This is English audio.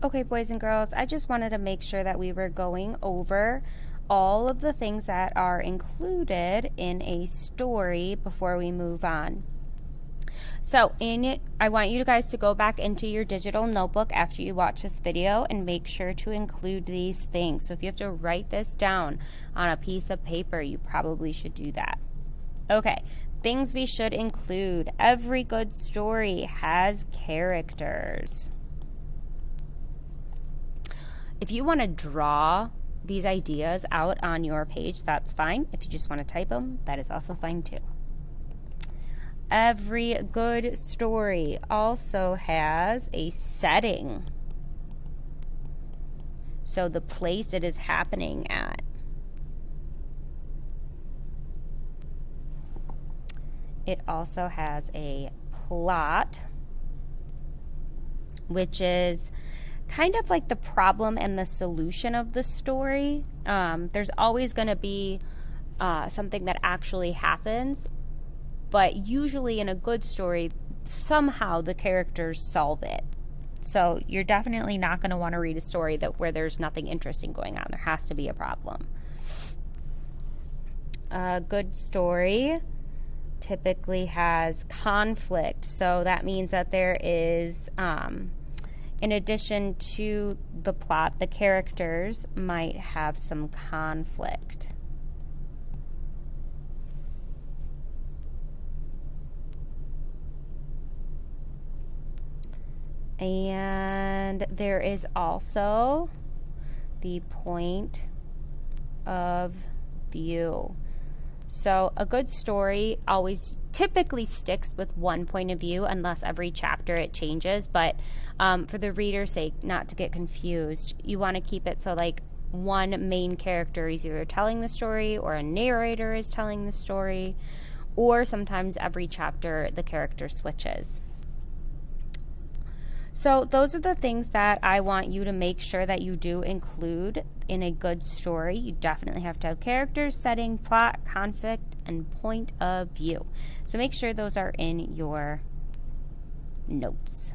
Okay, boys and girls, I just wanted to make sure that we were going over all of the things that are included in a story before we move on. So I want you guys to go back into your digital notebook after you watch this video and make sure to include these things. So if you have to write this down on a piece of paper, you probably should do that. Okay, things we should include. Every good story has characters. If you want to draw these ideas out on your page, that's fine. If you just want to type them, that is also fine too. Every good story also has a setting. So the place it is happening at. It also has a plot, which is kind of like the problem and the solution of the story. There's always going to be something that actually happens, but usually in a good story, somehow the characters solve it. So you're definitely not going to want to read a story where there's nothing interesting going on. There has to be a problem. A good story typically has conflict. So that means that there is, in addition to the plot, the characters might have some conflict. And there is also the point of view. So a good story always typically sticks with one point of view unless every chapter it changes. But for the reader's sake, not to get confused, you want to keep it so like one main character is either telling the story or a narrator is telling the story, or sometimes every chapter the character switches. So those are the things that I want you to make sure that you do include in a good story. You definitely have to have characters, setting, plot, conflict, and point of view. So make sure those are in your notes.